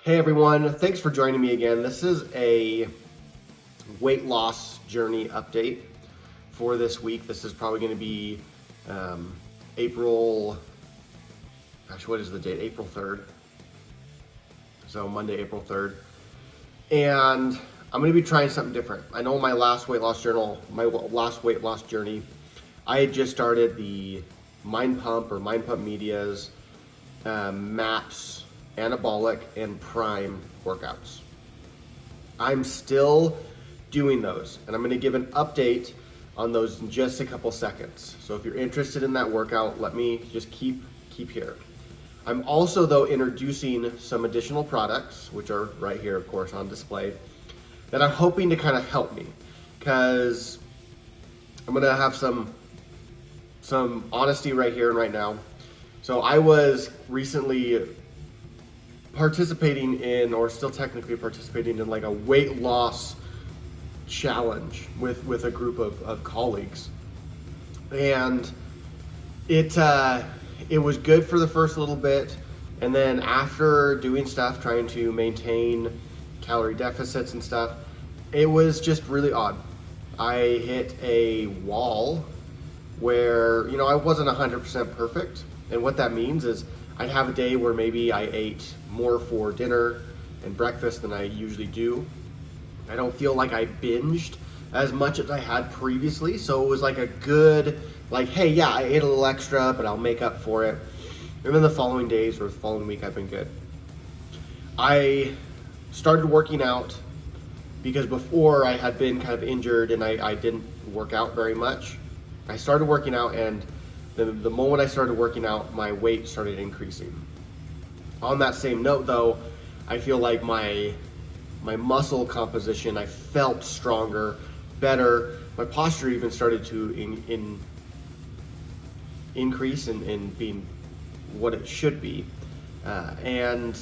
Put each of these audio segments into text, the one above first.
Hey everyone, thanks for joining me again. This is a weight loss journey update for this week. This is probably going to be April, what is the date? April 3rd. So Monday, April 3rd. And I'm going to be trying something different. I know my last weight loss journey, I had just started the Mind Pump Media's MAPS Anabolic and Prime workouts. I'm still doing those, and I'm going to give an update on those in just a couple seconds. So if you're interested in that workout, let me just keep here. I'm also, though, introducing some additional products, which are right here, of course, on display, that I'm hoping to kind of help me, because I'm going to have some honesty right here and right now. So I was recently participating in, or still technically participating in, like a weight loss challenge with a group of colleagues. And it was good for the first little bit. And then after doing stuff, trying to maintain calorie deficits and stuff, it was just really odd. I hit a wall where, I wasn't 100% perfect. And what that means is I'd have a day where maybe I ate more for dinner and breakfast than I usually do. I don't feel like I binged as much as I had previously. So it was like a good, hey, yeah, I ate a little extra, but I'll make up for it. And then the following days or the following week, I've been good. I started working out because before I had been kind of injured and I didn't work out very much. I started working out, and the moment I started working out, my weight started increasing. On that same note, though, I feel like my muscle composition, I felt stronger, better. My posture even started to increase and being what it should be. And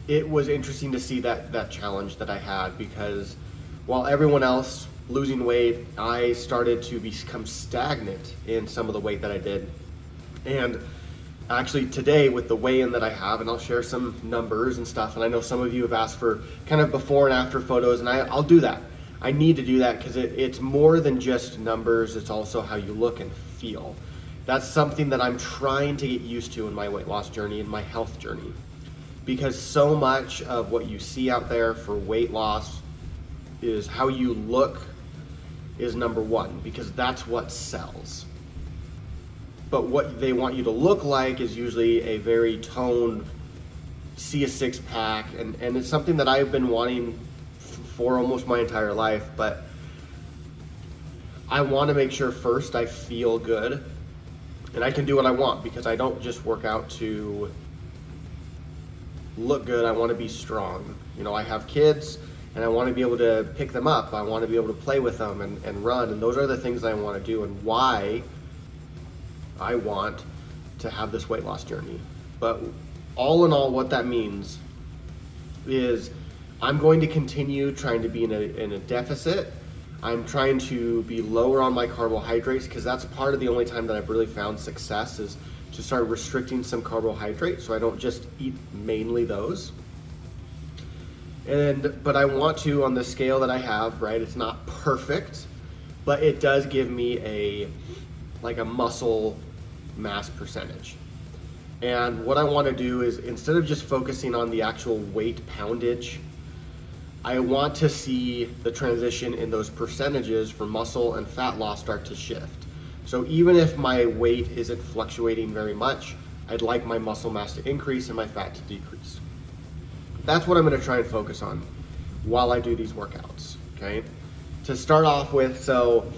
it was interesting to see that challenge that I had, because while everyone else losing weight, I started to become stagnant in some of the weight that I did. And actually today, with the weigh-in that I have, and I'll share some numbers and stuff, and I know some of you have asked for kind of before and after photos, and I'll do that. I need to do that because it's more than just numbers, it's also how you look and feel. That's something that I'm trying to get used to in my weight loss journey and my health journey, because so much of what you see out there for weight loss is how you look is number one, because that's what sells. But what they want you to look like is usually a very toned, see a six pack, and it's something that I've been wanting for almost my entire life. But I want to make sure first I feel good and I can do what I want, because I don't just work out to look good. I want to be strong. I have kids, and I want to be able to pick them up. I want to be able to play with them and run. And those are the things I want to do, and why I want to have this weight loss journey. But all in all, what that means is I'm going to continue trying to be in a deficit. I'm trying to be lower on my carbohydrates, because that's part of the only time that I've really found success, is to start restricting some carbohydrates so I don't just eat mainly those. But I want to, on the scale that I have, right, it's not perfect, but it does give me a muscle mass percentage. And what I want to do is, instead of just focusing on the actual weight poundage, I want to see the transition in those percentages for muscle and fat loss start to shift. So even if my weight isn't fluctuating very much, I'd like my muscle mass to increase and my fat to decrease. That's what I'm going to try and focus on while I do these workouts, okay? To start off with, so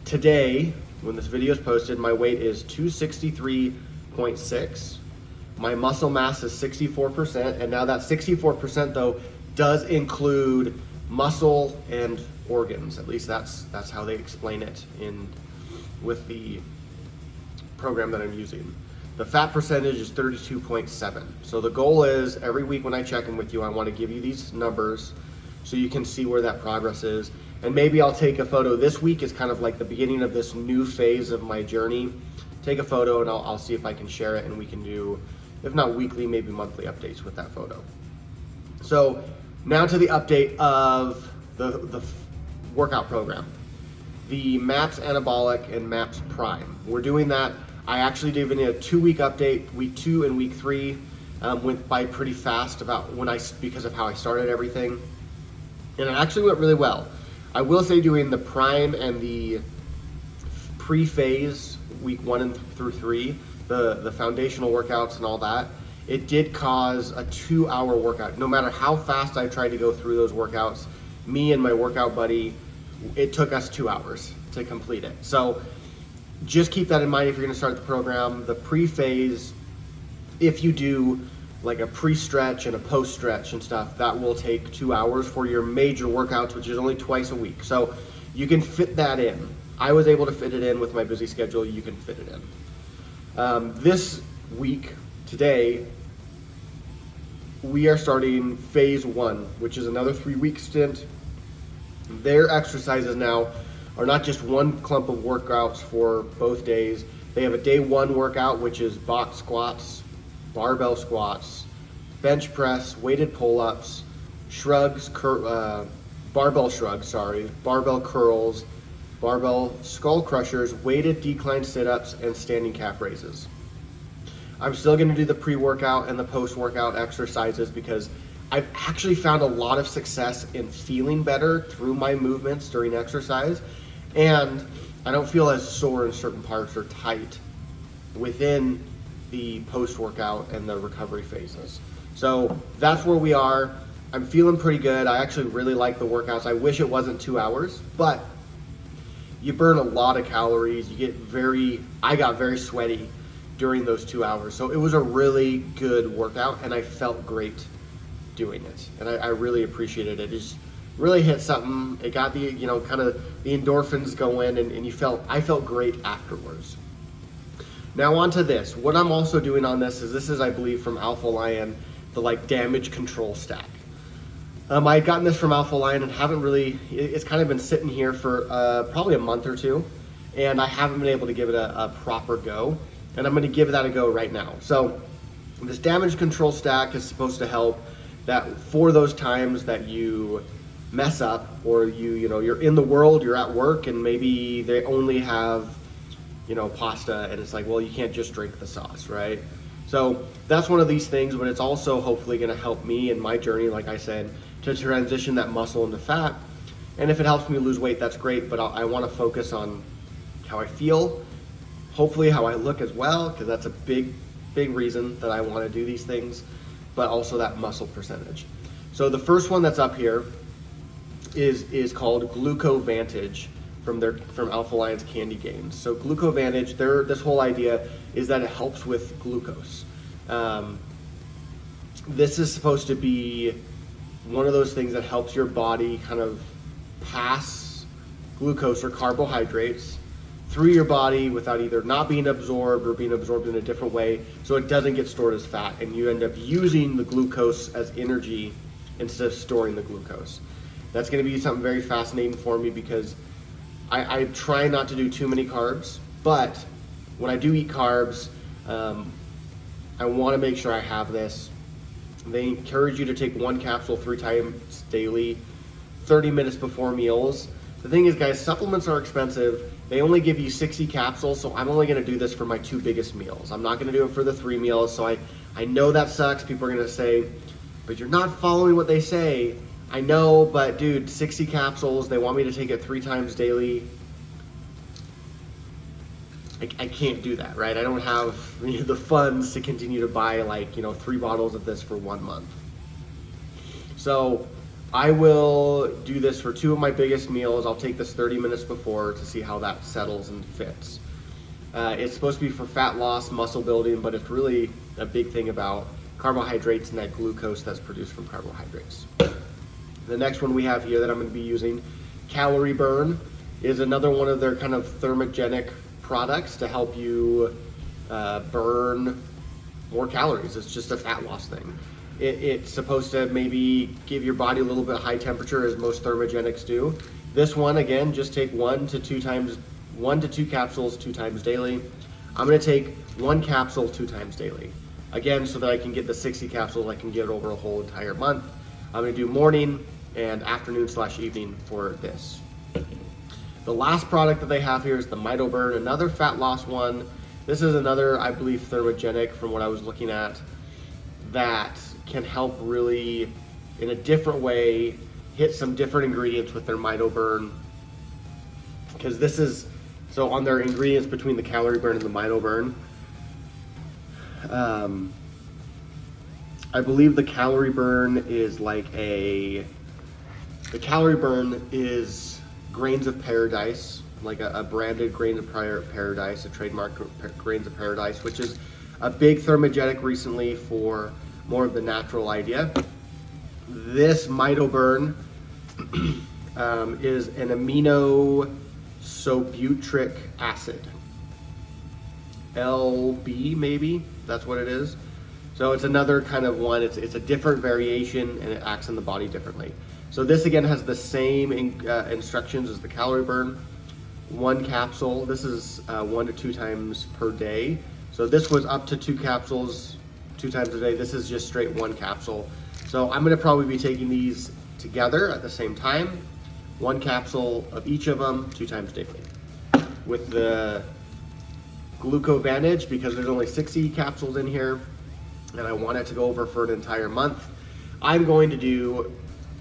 today, when this video is posted, my weight is 263.6. My muscle mass is 64%, and now that 64%, though, does include muscle and organs. At least that's how they explain it with the program that I'm using. The fat percentage is 32.7. So the goal is, every week when I check in with you, I want to give you these numbers so you can see where that progress is. And maybe I'll take a photo this week as kind of like the beginning of this new phase of my journey take a photo and I'll see if I can share it, and we can do, if not weekly, maybe monthly updates with that photo. So now to the update of the workout program. The MAPS Anabolic and MAPS Prime. We're doing that. I actually did a 2-week update. Week 2 and week 3 went by pretty fast because of how I started everything. And it actually went really well. I will say doing the Prime and the pre-phase, week 1 through 3, the foundational workouts and all that, it did cause a 2-hour workout. No matter how fast I tried to go through those workouts, me and my workout buddy, it took us 2 hours to complete it. So just keep that in mind if you're gonna start the program. The pre-phase, if you do like a pre-stretch and a post-stretch and stuff, that will take 2 hours for your major workouts, which is only twice a week. So you can fit that in. I was able to fit it in with my busy schedule. You can fit it in. This week, today, we are starting phase 1, which is another 3-week stint. Their exercises now are not just one clump of workouts for both days. They have a day 1 workout, which is box squats, barbell squats, bench press, weighted pull-ups, shrugs, barbell shrugs, barbell curls, barbell skull crushers, weighted decline sit-ups, and standing calf raises. I'm still going to do the pre-workout and the post-workout exercises because I've actually found a lot of success in feeling better through my movements during exercise, and I don't feel as sore in certain parts or tight within the post-workout and the recovery phases. So that's where we are. I'm feeling pretty good. I actually really like the workouts. I wish it wasn't 2 hours, but you burn a lot of calories. I got very sweaty during those 2 hours. So it was a really good workout, and I felt great doing it, and I really appreciated it. It just really hit something. It got the kind of the endorphins going, and I felt great afterwards. Now on to this. What I'm also doing on this is I believe from Alpha Lion, the damage control stack. I had gotten this from Alpha Lion and haven't really. It's kind of been sitting here for probably a month or two, and I haven't been able to give it a proper go, and I'm going to give that a go right now. So this damage control stack is supposed to help that for those times that you mess up, or you're in the world, you're at work, and maybe they only have pasta, and it's like, well, you can't just drink the sauce, right? So that's one of these things, but it's also hopefully going to help me in my journey, like I said, to transition that muscle into fat. And if it helps me lose weight, that's great, but I want to focus on how I feel, hopefully how I look as well, because that's a big reason that I want to do these things, but also that muscle percentage. So the first one that's up here is called Glucovantage from Alpha Lion's Candy Gains. So Glucovantage, this whole idea is that it helps with glucose. This is supposed to be one of those things that helps your body kind of pass glucose or carbohydrates through your body without either not being absorbed or being absorbed in a different way, so it doesn't get stored as fat, and you end up using the glucose as energy instead of storing the glucose. That's going to be something very fascinating for me because I try not to do too many carbs, but when I do eat carbs, I want to make sure I have this. They encourage you to take 1 capsule 3 times daily, 30 minutes before meals. The thing is, guys, supplements are expensive. They only give you 60 capsules, so I'm only going to do this for my 2 biggest meals. I'm not going to do it for the 3 meals, so I know that sucks. People are going to say, but you're not following what they say. I know, but dude, 60 capsules, they want me to take it 3 times daily. I can't do that, right? I don't have the funds to continue to buy 3 bottles of this for 1 month. So I will do this for 2 of my biggest meals. I'll take this 30 minutes before to see how that settles and fits. It's supposed to be for fat loss, muscle building, but it's really a big thing about carbohydrates and that glucose that's produced from carbohydrates. The next one we have here that I'm going to be using, Calorie Burn, is another one of their kind of thermogenic products to help you burn more calories. It's just a fat loss thing. It's supposed to maybe give your body a little bit high temperature, as most thermogenics do. This one, again, just take 1 to 2 capsules 2 times daily. I'm gonna take 1 capsule 2 times daily. Again, so that I can get the 60 capsules I can get over a whole entire month. I'm gonna do morning and afternoon/evening for this. The last product that they have here is the MitoBurn, another fat loss one. This is another, I believe, thermogenic from what I was looking at, that can help really, in a different way, hit some different ingredients with their MitoBurn. Because this is, so on their ingredients between the Calorie Burn and the MitoBurn, I believe the Calorie Burn is Grains of Paradise, like a branded Grains of Paradise, a trademark Grains of Paradise, which is a big thermogenic recently for more of the natural idea. This MitoBurn is an amino sobutyric acid. LB, maybe, that's what it is. So it's another kind of one, it's a different variation and it acts in the body differently. So this again has the same instructions as the Calorie Burn. 1 capsule, this is 1 to 2 times per day. So this was up to 2 capsules 2 times a day. This is just straight 1 capsule. So I'm gonna probably be taking these together at the same time. 1 capsule of each of them 2 times daily. With the Glucovantage, because there's only 60 capsules in here, and I want it to go over for an entire month, I'm going to do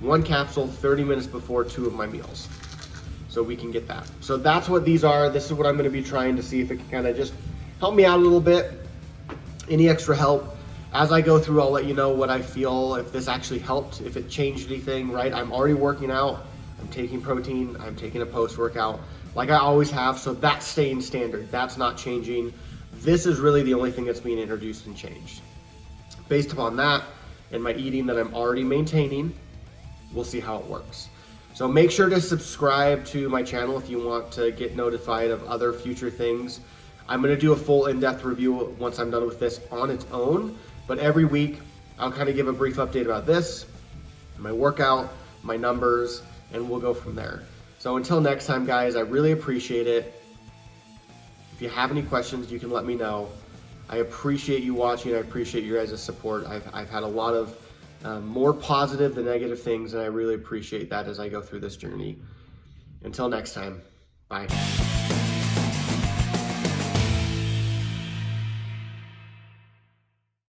1 capsule 30 minutes before 2 of my meals, so we can get that. So that's what these are. This is what I'm going to be trying to see if it can kind of just help me out a little bit. Any extra help as I go through, I'll let you know what I feel, if this actually helped, if it changed anything, right? I'm already working out, I'm taking protein, I'm taking a post-workout like I always have, so that's staying standard. That's not changing. This is really the only thing that's being introduced and changed. Based upon that and my eating that I'm already maintaining, we'll see how it works. So make sure to subscribe to my channel if you want to get notified of other future things. I'm gonna do a full in-depth review once I'm done with this on its own, but every week I'll kind of give a brief update about this, my workout, my numbers, and we'll go from there. So until next time, guys, I really appreciate it. If you have any questions, you can let me know. I appreciate you watching. I appreciate your guys' support. I've had a lot of more positive than negative things, and I really appreciate that as I go through this journey. Until next time, bye.